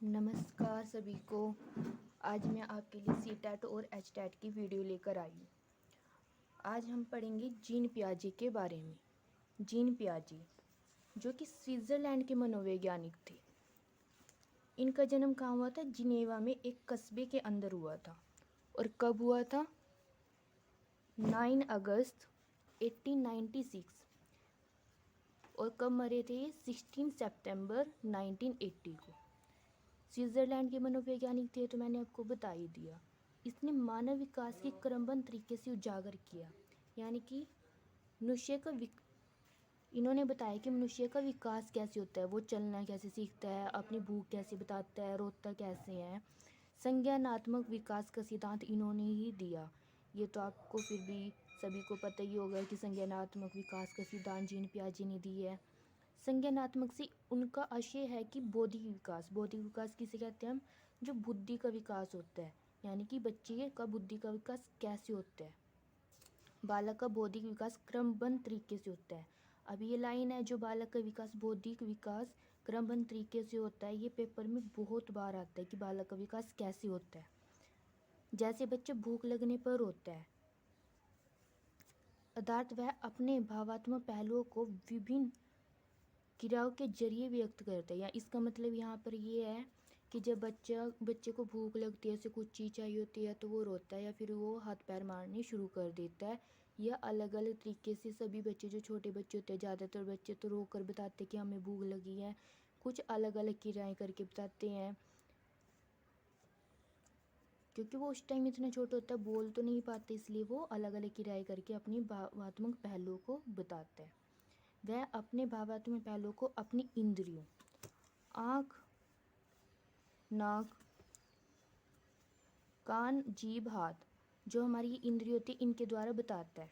नमस्कार सभी को। आज मैं आपके लिए सीटेट और एचटेट की वीडियो लेकर आई हूँ। आज हम पढ़ेंगे जीन पियाजे के बारे में। जीन पियाजे जो कि स्विट्ज़रलैंड के मनोवैज्ञानिक थे। इनका जन्म कहाँ हुआ था? जिनेवा में एक कस्बे के अंदर हुआ था। और कब हुआ था? 9 अगस्त 1896। और कब मरे थे ये? 16 सितंबर 1980 को। स्विट्ज़रलैंड के मनोवैज्ञानिक थे तो मैंने आपको बता ही दिया। इसने मानव विकास के क्रमबद्ध तरीके से उजागर किया, यानी कि मनुष्य का इन्होंने बताया कि मनुष्य का विकास कैसे होता है, वो चलना कैसे सीखता है, अपनी भूख कैसे बताता है, रोता कैसे है। संज्ञानात्मक विकास का सिद्धांत इन्होंने ही दिया। ये तो आपको फिर भी सभी को पता ही होगा कि संज्ञानात्मक विकास का सिद्धांत जीन पियाजे ने दी है। संज्ञानात्मक से उनका आशय है कि बौद्धिक विकास किसे कहते हैं हम? जो बुद्धि का विकास होता है, यानी कि बच्चे का बुद्धि का विकास कैसे होता है। बालक का बौद्धिक विकास क्रमबद्ध तरीके से होता है। अब ये लाइन है, जो बालक का विकास बौद्धिक विकास क्रमबद्ध तरीके से होता है, ये पेपर में बहुत बार आता है कि बालक का विकास कैसे होता है। जैसे बच्चे भूख लगने पर होता है, अर्थात वह अपने भावात्मक पहलुओं को विभिन्न क्रियाओं के जरिए व्यक्त करता है। या इसका मतलब यहाँ पर ये है कि जब बच्चे को भूख लगती है, उसे कुछ चीज़ चाहिए होती है तो वो रोता है या फिर वो हाथ पैर मारने शुरू कर देता है। यह अलग अलग तरीके से सभी बच्चे, जो छोटे बच्चे होते हैं, ज़्यादातर बच्चे तो रो कर बताते हैं कि हमें भूख लगी है। कुछ अलग अलग क्रियाएँ करके बताते हैं, क्योंकि वो उस टाइम इतना छोटा होता है, बोल तो नहीं पाते, इसलिए वो अलग अलग क्रियाएँ करके अपनी भावात्मक पहलुओं को बताते हैं। वह अपने भावात्मक पहलुओं को अपनी इंद्रियों, आँख, नाक, कान, जीभ, हाथ, जो हमारी इंद्रिय होती है, इनके द्वारा बताता है।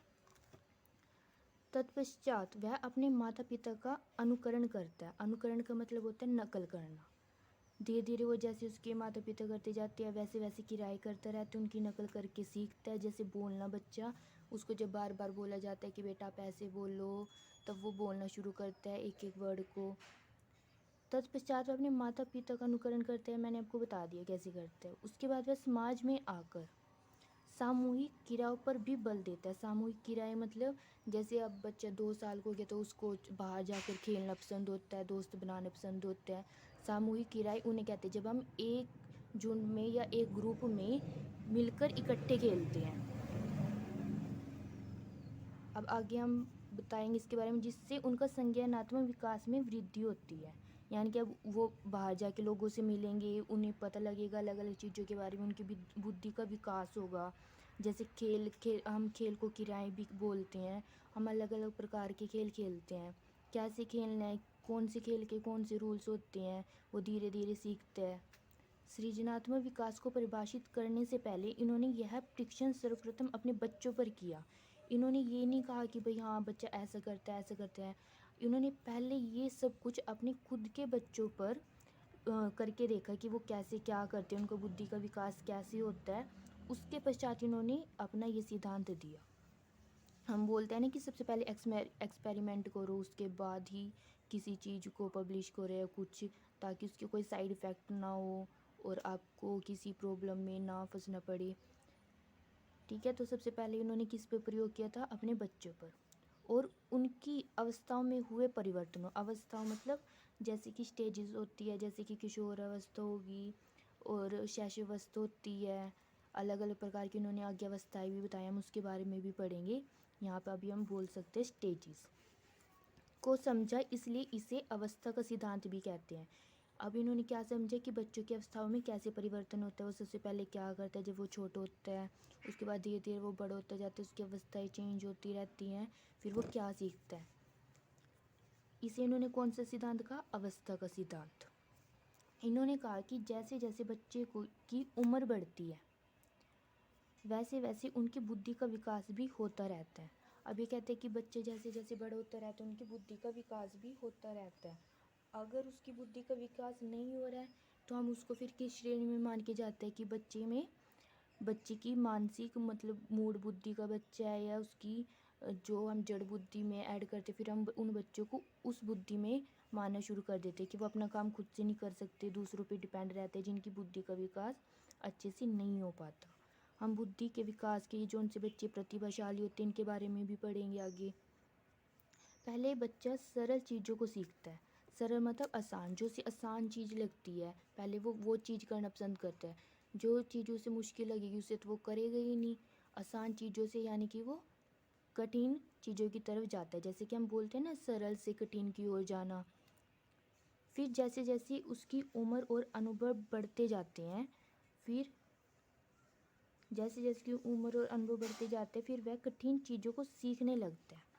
तत्पश्चात वह अपने माता पिता का अनुकरण करता है। अनुकरण का मतलब होता है नकल करना। धीरे धीरे वो जैसे उसके माता पिता करते जाते हैं, वैसे वैसे किराए करता रहता है, उनकी नकल करके सीखता है। जैसे बोलना, बच्चा, उसको जब बार बार बोला जाता है कि बेटा आप ऐसे बोलो, तब वो बोलना शुरू करता है एक एक वर्ड को। तत्पश्चात वह अपने माता पिता का अनुकरण करते हैं, मैंने आपको बता दिया कैसे करते हैं। उसके बाद वह समाज में आकर सामूहिक क्रियाओं पर भी बल देता है। सामूहिक क्रियाएं मतलब जैसे अब बच्चा 2 साल को हो गया तो उसको बाहर जाकर खेलना पसंद होता है, दोस्त बनाना पसंद होता है। सामूहिक क्रियाएं उन्हें कहते हैं जब हम एक झुंड में या एक ग्रुप में मिलकर इकट्ठे खेलते हैं। अब आगे हम बताएंगे इसके बारे में, जिससे उनका संज्ञानात्मक विकास में वृद्धि होती है। यानी कि अब वो बाहर जाके लोगों से मिलेंगे, उन्हें पता लगेगा अलग अलग चीज़ों के बारे में, उनकी बुद्धि का विकास होगा। जैसे हम खेल को क्रियाएं भी बोलते हैं। हम अलग अलग प्रकार के खेल खेलते हैं, कैसे खेलना है, कौन से खेल के कौन से रूल्स होते हैं, वो धीरे धीरे सीखते हैं। सृजनात्मक विकास को परिभाषित करने से पहले इन्होंने यह परीक्षण सर्वप्रथम अपने बच्चों पर किया। इन्होंने ये नहीं कहा कि भाई हाँ बच्चा ऐसा करता है ऐसा करता है। इन्होंने पहले ये सब कुछ अपने खुद के बच्चों पर करके देखा कि वो कैसे क्या करते हैं, उनका बुद्धि का विकास कैसे होता है। उसके पश्चात इन्होंने अपना ये सिद्धांत दिया। हम बोलते हैं ना कि सबसे पहले एक्सपेरिमेंट करो, उसके बाद ही किसी चीज़ को पब्लिश करो या कुछ, ताकि उसके कोई साइड इफ़ेक्ट ना हो और आपको किसी प्रॉब्लम में ना फंसना पड़े। ठीक है, तो सबसे पहले इन्होंने किस पे प्रयोग किया था? अपने बच्चों पर। और उनकी अवस्थाओं में हुए परिवर्तनों, अवस्थाओं मतलब जैसे कि स्टेजेस होती है, जैसे कि किशोर अवस्था होगी और शैशवावस्था होती है। अलग अलग प्रकार की इन्होंने आज्ञावस्थाएं भी बताया, हम उसके बारे में भी पढ़ेंगे। यहाँ पर अभी हम बोल सकते हैं स्टेजेस को समझा, इसलिए इसे अवस्था का सिद्धांत भी कहते हैं। अब इन्होंने क्या समझा कि बच्चों की अवस्थाओं में कैसे परिवर्तन होता है। वो सबसे पहले क्या करता है जब वो छोटा होता है, उसके बाद धीरे धीरे वो बड़ा होता जाता है, उसकी अवस्थाएं चेंज होती रहती हैं, फिर वो क्या सीखता है। इसे इन्होंने कौन सा सिद्धांत कहा? अवस्था का सिद्धांत। इन्होंने कहा कि जैसे जैसे बच्चे की उम्र बढ़ती है, वैसे वैसे उनकी बुद्धि का विकास भी होता रहता है। अब ये कहते हैं कि बच्चे जैसे जैसे बड़े होते रहते हैं, उनकी बुद्धि का विकास भी होता रहता है। अगर उसकी बुद्धि का विकास नहीं हो रहा है तो हम उसको फिर किस श्रेणी में मान के जाते हैं कि बच्चे की मानसिक मतलब मूड बुद्धि का बच्चा है, या उसकी जो हम जड़ बुद्धि में ऐड करते, फिर हम उन बच्चों को उस बुद्धि में मानना शुरू कर देते हैं कि वो अपना काम खुद से नहीं कर सकते, दूसरों पे डिपेंड रहते हैं, जिनकी बुद्धि का विकास अच्छे से नहीं हो पाता। हम बुद्धि के विकास के जो उनसे बच्चे प्रतिभाशाली होते हैं इनके बारे में भी पढ़ेंगे आगे। पहले बच्चा सरल चीज़ों को सीखता है। सरल मतलब आसान, जो उसे आसान चीज़ लगती है पहले वो चीज़ करना पसंद करता है। जो चीज़ उसे मुश्किल लगेगी उसे तो वो करेगा ही नहीं। आसान चीज़ों से यानी कि वो कठिन चीज़ों की तरफ जाता है। जैसे कि हम बोलते हैं ना, सरल से कठिन की ओर जाना। फिर जैसे जैसे उसकी उम्र और अनुभव बढ़ते जाते हैं, फिर जैसे जैसे की उम्र और अनुभव बढ़ते जाते हैं, फिर वह कठिन चीज़ों को सीखने लगता है।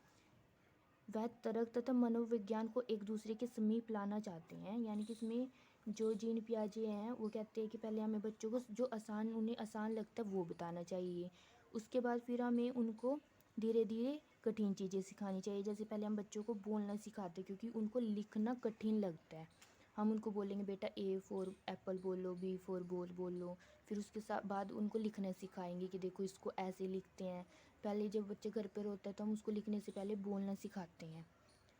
वह तर्क तथा मनोविज्ञान को एक दूसरे के समीप लाना चाहते हैं। यानी कि इसमें जो जीन पियाजे हैं वो कहते हैं कि पहले हमें बच्चों को जो उन्हें आसान लगता है वो बताना चाहिए। उसके बाद फिर हमें उनको धीरे धीरे कठिन चीज़ें सिखानी चाहिए। जैसे पहले हम बच्चों को बोलना सिखाते क्योंकि उनको लिखना कठिन लगता है। हम उनको बोलेंगे बेटा ए फॉर एप्पल बोलो, बी फॉर बॉल बोलो। फिर उसके साथ बाद उनको लिखना सिखाएंगे कि देखो इसको ऐसे लिखते हैं। पहले जब बच्चे घर पर होता है तो हम उसको लिखने से पहले बोलना सिखाते हैं।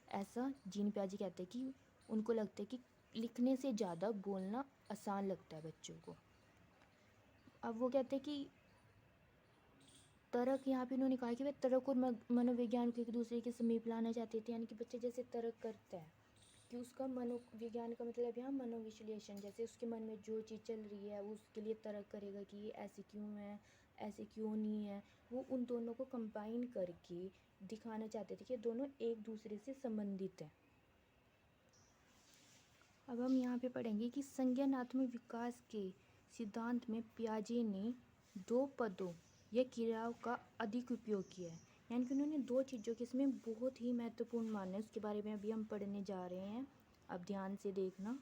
ऐसा जीन पियाजे कहते हैं कि उनको लगता है कि लिखने से ज़्यादा बोलना आसान लगता है बच्चों को। अब वो कहते हैं कि तर्क, यहाँ पे उन्होंने कहा कि वे तर्क और मनोविज्ञान को एक दूसरे के समीप लाना चाहते थे। यानी कि बच्चे जैसे तर्क करता है कि उसका मनोविज्ञान का मतलब यहाँ मनोविश्लेषण, जैसे उसके मन में जो चीज़ चल रही है वो उसके लिए तर्क करेगा कि ये ऐसे क्यों है, ऐसे क्यों नहीं है। वो उन दोनों को कंबाइन करके दिखाना चाहते थे कि दोनों एक दूसरे से संबंधित हैं। अब हम यहाँ पे पढ़ेंगे कि संज्ञानात्मक विकास के सिद्धांत में पियाजे ने दो पदों या क्रियाओं का अधिक उपयोग किया है। यानी कि उन्होंने दो चीज़ों के इसमें बहुत ही महत्वपूर्ण माने, उसके बारे में अभी हम पढ़ने जा रहे हैं। अब ध्यान से देखना।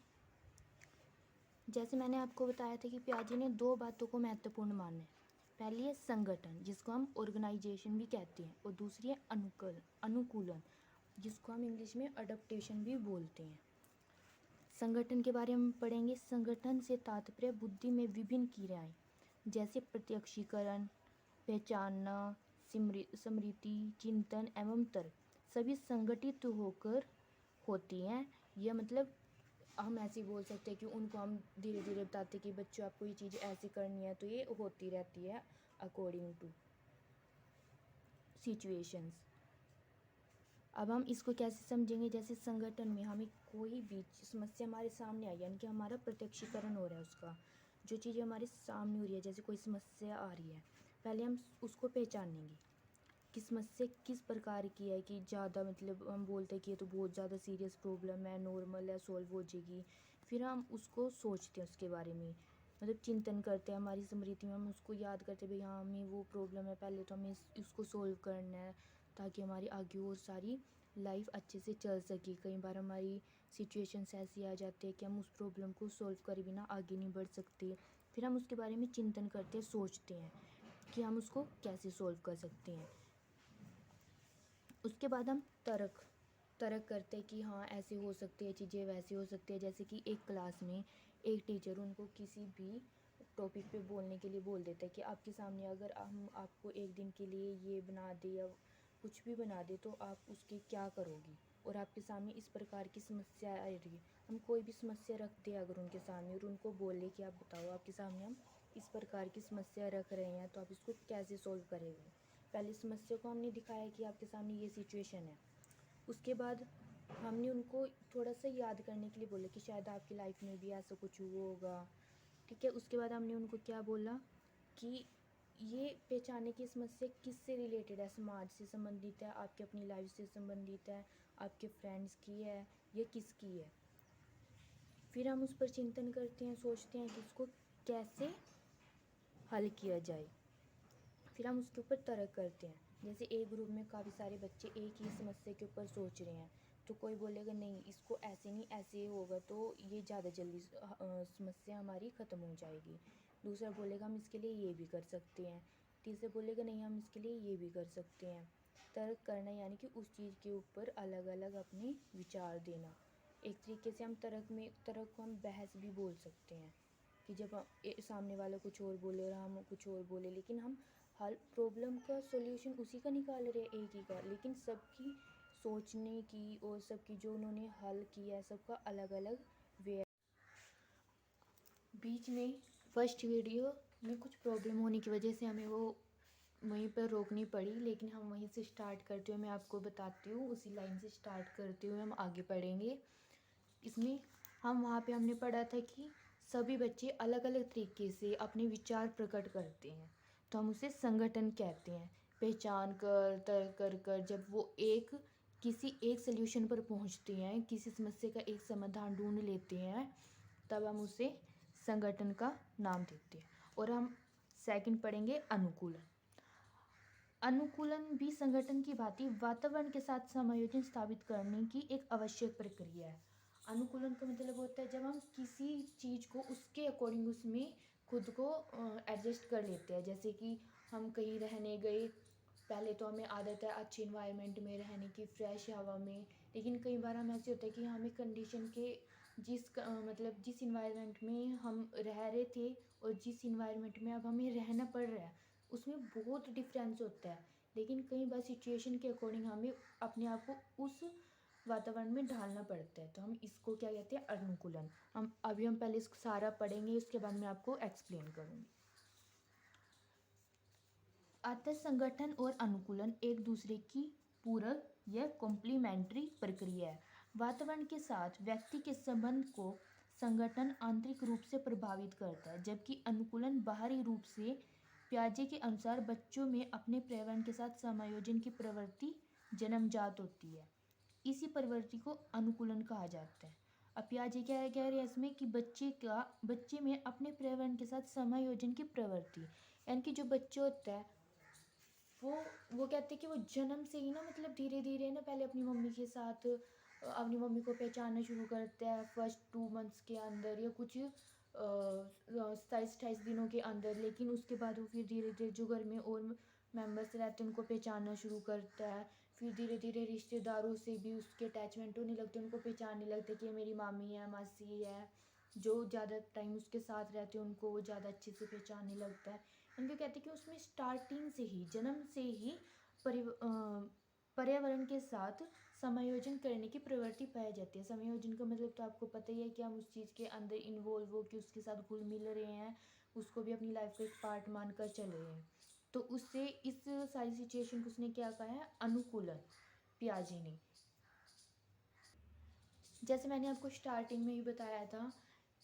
जैसे मैंने आपको बताया था कि पियाजे ने दो बातों को महत्वपूर्ण माना है। पहली है संगठन, जिसको हम ऑर्गेनाइजेशन भी कहते हैं, और दूसरी है अनुकूलन, जिसको हम इंग्लिश में अडप्टेशन भी बोलते हैं। संगठन के बारे में पढ़ेंगे। संगठन से तात्पर्य बुद्धि में विभिन्न क्रियाएं जैसे प्रत्यक्षीकरण, पहचानना, स्मृति, चिंतन एवं तर्क सभी संगठित होकर होती हैं। यह मतलब हम ऐसे ही बोल सकते हैं कि उनको हम धीरे धीरे बताते हैं कि बच्चों आपको ये चीज़ ऐसे करनी है, तो ये होती रहती है अकॉर्डिंग टू सिचुएशंस। अब हम इसको कैसे समझेंगे। जैसे संगठन में हमें कोई भी समस्या हमारे सामने आई, यानी कि हमारा प्रत्यक्षीकरण हो रहा है उसका, जो चीज़ हमारे सामने हो रही है, जैसे कोई समस्या आ रही है, पहले हम उसको पहचानेंगे कि समस्या किस प्रकार की है। कि ज़्यादा मतलब हम बोलते हैं कि ये तो बहुत ज़्यादा सीरियस प्रॉब्लम है, नॉर्मल है, सॉल्व हो जाएगी। फिर हम उसको सोचते हैं उसके बारे में, मतलब चिंतन करते हैं, हमारी स्मृति में हम उसको याद करते हैं भाई हाँ हमें वो प्रॉब्लम है, पहले तो हमें उसको सोल्व करना है ताकि हमारी आगे और सारी लाइफ अच्छे से चल सके। कई बार हमारी सिचुएशंस ऐसी आ जाती है कि हम उस प्रॉब्लम को सोल्व करे बिना आगे नहीं बढ़ सकते। फिर हम उसके बारे में चिंतन करते हैं, सोचते हैं कि हम उसको कैसे सोल्व कर सकते हैं। उसके बाद हम तर्क करते हैं कि हाँ ऐसे हो सकती है चीज़ें, वैसे हो सकती है। जैसे कि एक क्लास में एक टीचर उनको किसी भी टॉपिक पे बोलने के लिए बोल देता है कि आपके सामने अगर हम आपको एक दिन के लिए ये बना दे या कुछ भी बना दे तो आप उसकी क्या करोगी, और आपके सामने इस प्रकार की समस्या आ रही है। हम कोई भी समस्या रख दें अगर उनके सामने और उनको बोले कि आप बताओ आपके सामने हम इस प्रकार की समस्या रख रहे हैं तो आप इसको कैसे सोल्व करेंगे। पहले समस्या को हमने दिखाया कि आपके सामने ये सिचुएशन है। उसके बाद हमने उनको थोड़ा सा याद करने के लिए बोला कि शायद आपकी लाइफ में भी ऐसा कुछ हुआ होगा। ठीक है। उसके बाद हमने उनको क्या बोला कि ये पहचाने की समस्या किससे रिलेटेड है, समाज से संबंधित है, आपकी अपनी लाइफ से संबंधित है, आपके फ्रेंड्स की है, ये किसकी है। फिर हम उस पर चिंतन करते हैं, सोचते हैं कि इसको कैसे हल किया जाए। फिर हम उसके ऊपर तर्क करते हैं। जैसे एक ग्रुप में काफ़ी सारे बच्चे एक ही समस्या के ऊपर सोच रहे हैं, तो कोई बोलेगा नहीं इसको ऐसे नहीं ऐसे होगा तो ये ज़्यादा जल्दी समस्या हमारी ख़त्म हो जाएगी। दूसरा बोलेगा हम इसके लिए ये भी कर सकते हैं। तीसरा बोलेगा नहीं हम इसके लिए ये भी कर सकते हैं। तर्क करना यानी कि उस चीज़ के ऊपर अलग अलग अपने विचार देना। एक तरीके से हम तर्क को हम बहस भी बोल सकते हैं कि जब सामने वाला कुछ और बोले और हम कुछ और बोले, लेकिन हम हल प्रॉब्लम का सॉल्यूशन उसी का निकाल रहे हैं एक ही का, लेकिन सबकी सोचने की और सबकी जो उन्होंने हल किया है सबका अलग अलग वे है। बीच में फर्स्ट वीडियो में कुछ प्रॉब्लम होने की वजह से हमें वो वहीं पर रोकनी पड़ी, लेकिन हम वहीं से स्टार्ट करते हुए मैं आपको बताती हूँ, उसी लाइन से स्टार्ट करते हुए हम आगे पढ़ेंगे। इसमें हम वहाँ पे हमने पढ़ा था कि सभी बच्चे अलग अलग तरीके से अपने विचार प्रकट करते हैं, तो हम उसे संगठन कहते हैं। पहचान कर तय कर जब वो किसी एक सल्यूशन पर पहुँचते हैं, किसी समस्या का एक समाधान ढूंढ लेते हैं, तब हम उसे संगठन का नाम देते हैं। और हम सेकंड पढ़ेंगे अनुकूलन। अनुकूलन भी संगठन की भांति वातावरण के साथ समायोजन स्थापित करने की एक आवश्यक प्रक्रिया है। अनुकूलन का मतलब होता है जब हम किसी चीज़ को उसके अकॉर्डिंग उसमें खुद को एडजस्ट कर लेते हैं। जैसे कि हम कहीं रहने गए, पहले तो हमें आदत है अच्छे इन्वायरमेंट में रहने की, फ्रेश हवा में, लेकिन कई बार हम ऐसे होता है कि हमें कंडीशन के जिस इन्वायरमेंट में हम रह रहे थे और जिस इन्वायरमेंट में अब हमें रहना पड़ रहा है उसमें बहुत डिफरेंस होता है। लेकिन कई बार सिचुएशन के अकॉर्डिंग हमें अपने आप को उस वातावरण में ढालना पड़ता है, तो हम इसको क्या कहते हैं, अनुकूलन। हम पहले इसको सारा पढ़ेंगे, उसके बाद मैं आपको एक्सप्लेन करूँगी। अतः संगठन और अनुकूलन एक दूसरे की पूरक या कॉम्प्लीमेंट्री प्रक्रिया है। वातावरण के साथ व्यक्ति के संबंध को संगठन आंतरिक रूप से प्रभावित करता है, जबकि अनुकूलन बाहरी रूप से। पियाजे के अनुसार बच्चों में अपने पर्यावरण के साथ समायोजन की प्रवृत्ति जन्मजात होती है। इसी प्रवृत्ति को अनुकूलन कहा जाता है। अब पियाजे क्या कह रहे हैं इसमें कि बच्चे में अपने पर्यावरण के साथ समायोजन की प्रवृत्ति, यानी कि जो बच्चा होता है वो कहते हैं कि वो जन्म से ही ना धीरे धीरे ना पहले अपनी मम्मी के साथ अपनी मम्मी को पहचानना शुरू करता है फर्स्ट 2 मंथ्स के अंदर या कुछ 27-28 दिनों के अंदर। लेकिन उसके बाद वो फिर धीरे धीरे जो घर में और मेंबर्स रहते हैं उनको पहचानना शुरू करता है। फिर धीरे धीरे रिश्तेदारों से भी उसके अटैचमेंट होने लगते हैं, उनको पहचानने लगते हैं कि ये मेरी मामी है, मासी है। जो ज़्यादा टाइम उसके साथ रहते हैं उनको वो ज़्यादा अच्छे से पहचानने लगता है। उनको कहते हैं कि उसमें स्टार्टिंग से ही, जन्म से ही पर्यावरण के साथ समायोजन करने की प्रवृत्ति पाई जाती है। समायोजन का मतलब तो आपको पता ही है कि हम उस चीज़ के अंदर इन्वॉल्व हो के उसके साथ घुल मिल रहे हैं, उसको भी अपनी लाइफ का एक पार्ट मानकर चल रहे हैं। तो उससे इस सारी सिचुएशन को उसने क्या कहा है, अनुकूलन, पियाजे ने। जैसे मैंने आपको स्टार्टिंग में ही बताया था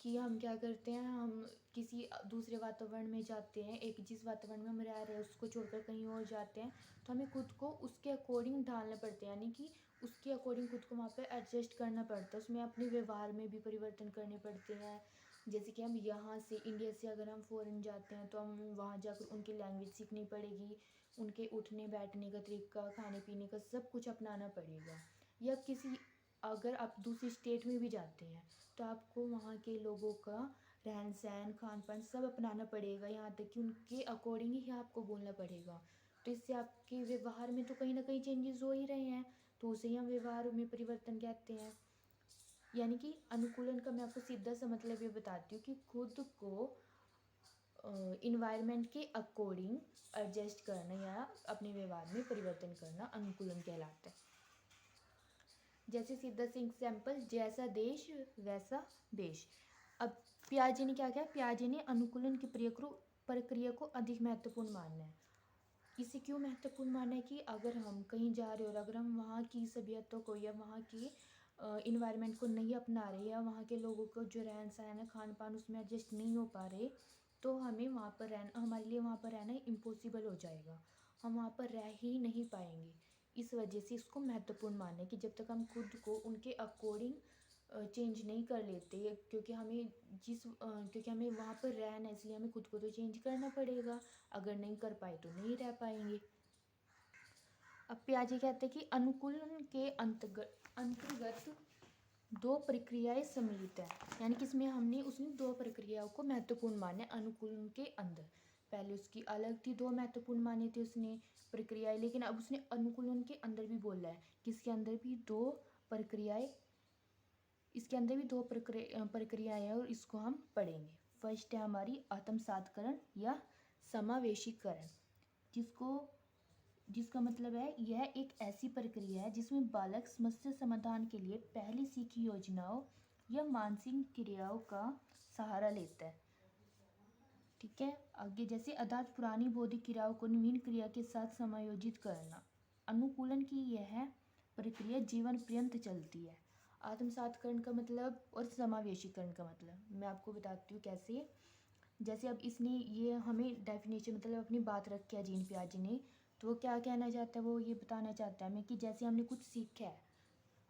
कि हम क्या करते हैं, हम किसी दूसरे वातावरण में जाते हैं, एक जिस वातावरण में हम रह रहे हैं उसको छोड़कर कहीं और जाते हैं, तो हमें खुद को उसके अकॉर्डिंग ढालना पड़ता है, यानी कि उसके अकॉर्डिंग खुद को वहाँ पे एडजस्ट करना पड़ता है। उसमें अपने व्यवहार में भी परिवर्तन करने पड़ते हैं। जैसे कि हम यहाँ से इंडिया से अगर हम फ़ॉरेन जाते हैं तो हम वहाँ जाकर उनकी लैंग्वेज सीखनी पड़ेगी, उनके उठने बैठने का तरीका, खाने पीने का सब कुछ अपनाना पड़ेगा। या अगर आप दूसरी स्टेट में भी जाते हैं तो आपको वहाँ के लोगों का रहन सहन, खान पान सब अपनाना पड़ेगा, यहाँ तक कि उनके अकॉर्डिंग ही आपको बोलना पड़ेगा। तो इससे आपके व्यवहार में तो कहीं ना कहीं चेंजेस हो ही रहे हैं, तो उसे ही हम व्यवहार में परिवर्तन कहते हैं। यानी कि अनुकूलन का मैं आपको सीधा सा मतलब ये बताती हूँ कि खुद को इन्वायरमेंट के अकॉर्डिंग एडजस्ट करना या अपने व्यवहार में परिवर्तन करना अनुकूलन कहलाता है। जैसे सीधा सा एग्जाम्पल, जैसा देश वैसा देश। अब पियाजे ने क्या किया, पियाजे ने अनुकूलन की प्रक्रिया को अधिक महत्वपूर्ण मानना है। इसे क्यों महत्वपूर्ण माना है कि अगर हम कहीं जा रहे हो और अगर हम वहाँ की सभ्यता को या वहाँ की इन्वायरमेंट को नहीं अपना रहे या वहाँ के लोगों को जो रहन सहन है, खान पान, उसमें एडजस्ट नहीं हो पा रहे, तो हमें वहाँ पर रहना, हमारे लिए वहाँ पर रहना इम्पॉसिबल हो जाएगा, हम वहाँ पर रह ही नहीं पाएंगे। इस वजह से इसको महत्वपूर्ण माना है कि जब तक हम खुद को उनके अकॉर्डिंग चेंज नहीं कर लेते, क्योंकि हमें वहाँ पर रहना है, इसलिए हमें खुद को तो चेंज करना पड़ेगा। अगर नहीं कर पाए तो नहीं रह पाएंगे। अब पियाजे कहते हैं कि अनुकूलन के अंतर्गत 2 प्रक्रियाएं सम्मिलित है, यानी कि इसमें उसने 2 प्रक्रियाओं को महत्वपूर्ण माना है अनुकूलन के अंदर। पहले उसकी अलग थी, 2 महत्वपूर्ण माने थे उसने प्रक्रियाएं, लेकिन अब उसने अनुकूलन के अंदर भी बोला है कि इसके अंदर भी 2 प्रक्रियाएं प्रक्रियाएं हैं और इसको हम पढ़ेंगे। फर्स्ट है हमारी आत्मसातकरण या समावेशीकरण, जिसको जिसका मतलब है यह एक ऐसी प्रक्रिया है जिसमें बालक समस्या समाधान के लिए पहले सीखी योजनाओं या मानसिक क्रियाओं का सहारा लेता है। ठीक है, आगे जैसे अर्थात पुरानी बौद्धिक क्रियाओं को नवीन क्रिया के साथ समायोजित करना। अनुकूलन की यह प्रक्रिया जीवन पर्यंत चलती है। आत्मसातकरण का मतलब और समावेशीकरण का मतलब मैं आपको बताती हूँ कैसे। जैसे अब इसने ये हमें डेफिनेशन मतलब अपनी बात रखी है जीन पियाजे ने, तो वो क्या कहना चाहता है, वो ये बताना चाहता है हमें कि जैसे हमने कुछ सीखा है,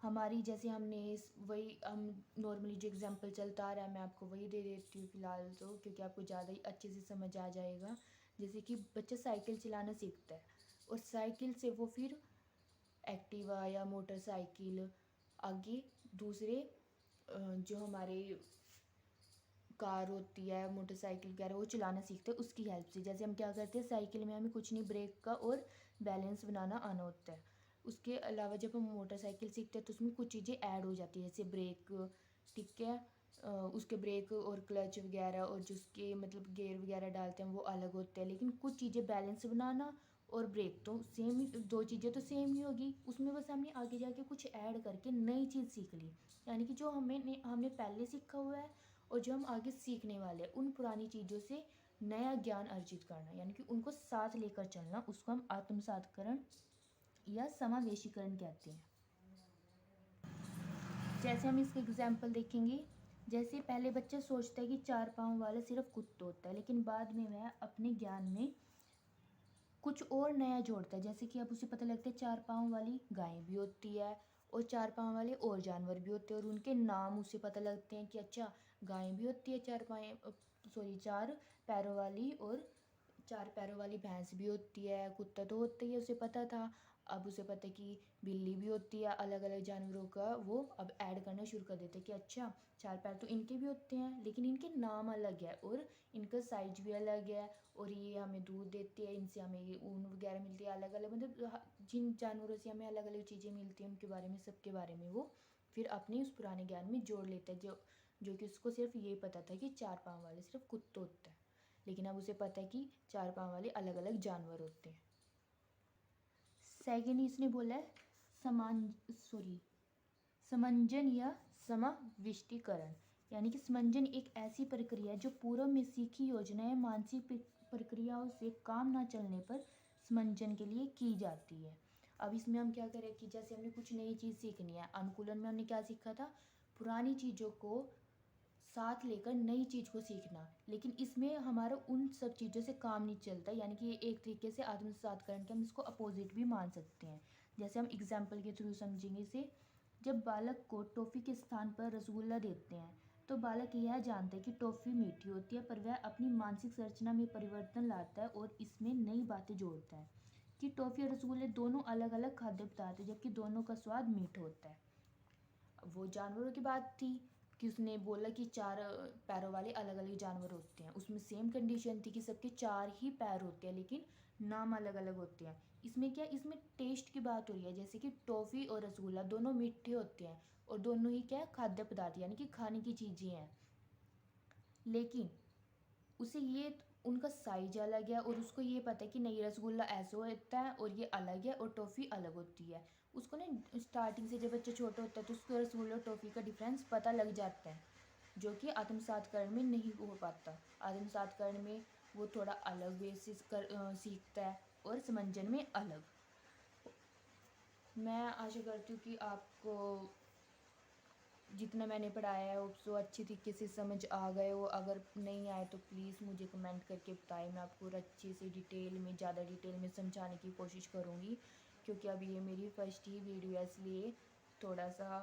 हमारी जैसे हमने वही हम नॉर्मली जो एग्जांपल चलता आ रहा है मैं आपको वही दे देती हूँ फ़िलहाल तो, क्योंकि आपको ज़्यादा ही अच्छे से समझ आ जाएगा। जैसे कि बच्चा साइकिल चलाना सीखता है और साइकिल से वो फिर एक्टिवा या मोटरसाइकिल आगे दूसरे जो हमारे कार होती है मोटरसाइकिल वगैरह वो चलाना सीखते हैं उसकी हेल्प से। जैसे हम क्या करते हैं साइकिल में हमें कुछ नहीं ब्रेक का और बैलेंस बनाना आना होता है। उसके अलावा जब हम मोटरसाइकिल सीखते हैं तो उसमें कुछ चीज़ें ऐड हो जाती है जैसे ब्रेक, ठीक है, उसके ब्रेक और क्लच वगैरह और जो उसके मतलब गेयर वगैरह डालते हैं वो अलग होते हैं। लेकिन कुछ चीज़ें बैलेंस बनाना और ब्रेक तो सेम ही, दो चीज़ें तो सेम ही होगी, उसमें बस हमने आगे जाके कुछ ऐड करके नई चीज़ सीख ली। यानी कि जो हमने पहले सीखा हुआ है और जो हम आगे सीखने वाले हैं उन पुरानी चीज़ों से नया ज्ञान अर्जित करना, यानी कि उनको साथ लेकर चलना, उसको हम आत्मसातकरण या समावेशीकरण कहते हैं। जैसे हम इसके एग्जाम्पल देखेंगे, जैसे पहले बच्चा सोचता है कि 4 पाँव वाला सिर्फ कुत्ता होता है, लेकिन बाद में वह अपने ज्ञान में कुछ और नया जोड़ता है। जैसे कि अब उसे पता लगता है 4 पाँव वाली गाय भी होती है और 4 पाँव वाले और जानवर भी होते हैं, और उनके नाम उसे पता लगते हैं कि अच्छा गाय भी होती है 4 पैरों वाली, और 4 पैरों वाली भैंस भी होती है, कुत्ता तो होता ही है उसे पता था। अब उसे पता है कि बिल्ली भी होती है, अलग अलग जानवरों का वो अब ऐड करना शुरू कर देते हैं कि अच्छा 4 पैर तो इनके भी होते हैं लेकिन इनके नाम अलग है और इनका साइज भी अलग है, और ये हमें दूध देते हैं, इनसे हमें ये ऊन वगैरह मिलती है अलग अलग, मतलब जिन जानवरों से हमें अलग अलग चीज़ें मिलती हैं उनके बारे में सबके बारे में वो फिर अपने उस पुराने ज्ञान में जोड़ लेता है। जो कि उसको सिर्फ ये पता था कि 4 पाँव वाले सिर्फ कुत्ते होते हैं, लेकिन अब उसे पता है कि 4 पाँव वाले अलग अलग जानवर होते हैं। सेकेंड इसने बोला है समंजन या समाविष्टीकरण, यानी कि समंजन एक ऐसी प्रक्रिया है जो पूर्व में सीखी योजनाएं मानसिक प्रक्रियाओं से काम ना चलने पर समंजन के लिए की जाती है। अब इसमें हम क्या करें कि जैसे हमने कुछ नई चीज़ सीखनी है, अनुकूलन में हमने क्या सीखा था, पुरानी चीज़ों को साथ लेकर नई चीज़ को सीखना, लेकिन इसमें हमारा उन सब चीज़ों से काम नहीं चलता, यानी कि ये एक तरीके से आत्मसातकरण के हम इसको अपोजिट भी मान सकते हैं। जैसे हम एग्जाम्पल के थ्रू समझेंगे इसे। जब बालक को टॉफ़ी के स्थान पर रसगुल्ला देते हैं तो बालक यह जानता है कि टॉफ़ी मीठी होती है, पर वह अपनी मानसिक संरचना में परिवर्तन लाता है और इसमें नई बातें जोड़ता है कि टॉफ़ी और रसगुल्ले दोनों अलग अलग खाद्य पदार्थ हैं जबकि दोनों का स्वाद मीठा होता है। वो जानवरों की बात थी कि उसने बोला कि 4 पैरों वाले अलग अलग जानवर होते हैं, उसमें सेम कंडीशन थी कि सबके 4 ही पैर होते हैं लेकिन नाम अलग अलग होते हैं। इसमें क्या, इसमें टेस्ट की बात हो रही है, जैसे कि टॉफ़ी और रसगुल्ला दोनों मीठे होते हैं और दोनों ही क्या है खाद्य पदार्थ यानी कि खाने की चीज़ें हैं, लेकिन उसे ये उनका साइज अलग है और उसको ये पता है कि नहीं रसगुल्ला ऐसा होता है और ये अलग है और टॉफ़ी अलग होती है। उसको ना स्टार्टिंग से जब बच्चा छोटा होता है तो उसको रसगुल्ला और टॉफ़ी का डिफरेंस पता लग जाता है, जो कि आत्मसातकरण में नहीं हो पाता। आत्मसातकरण में वो थोड़ा अलग बेसिस सीखता है और समंजन में अलग। मैं आशा करती हूँ कि आपको जितना मैंने पढ़ाया है उसको अच्छी तरीके से समझ आ गए हो। अगर नहीं आए तो प्लीज़ मुझे कमेंट करके बताएं, मैं आपको और अच्छे से डिटेल में ज़्यादा डिटेल में समझाने की कोशिश करूँगी, क्योंकि अभी ये मेरी फर्स्ट ही वीडियो है, इसलिए थोड़ा सा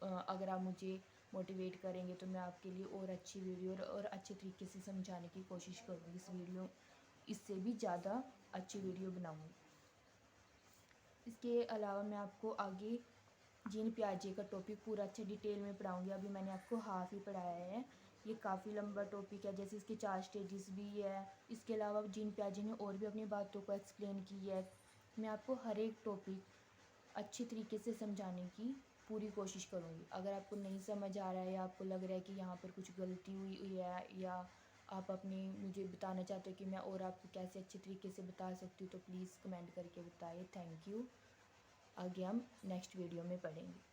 अगर आप मुझे मोटिवेट करेंगे तो मैं आपके लिए और अच्छी वीडियो और अच्छे तरीके से समझाने की कोशिश करूँगी। इससे भी ज़्यादा अच्छी वीडियो बनाऊँगी। इसके अलावा मैं आपको आगे जीन पियाजे का टॉपिक पूरा अच्छा डिटेल में पढ़ाऊँगी। अभी मैंने आपको हाफ़ ही पढ़ाया है, ये काफ़ी लंबा टॉपिक है, जैसे इसके 4 स्टेजेस भी है। इसके अलावा जीन पियाजे ने और भी अपनी बातों को एक्सप्लेन की है। मैं आपको हर एक टॉपिक अच्छे तरीके से समझाने की पूरी कोशिश करूँगी। अगर आपको नहीं समझ आ रहा है या आपको लग रहा है कि यहाँ पर कुछ गलती हुई हुई है या आप अपनी मुझे बताना चाहते हो कि मैं और आपको कैसे अच्छे तरीके से बता सकती हूँ, तो प्लीज़ कमेंट करके बताइए। Thank you. आगे हम नेक्स्ट वीडियो में पढ़ेंगे।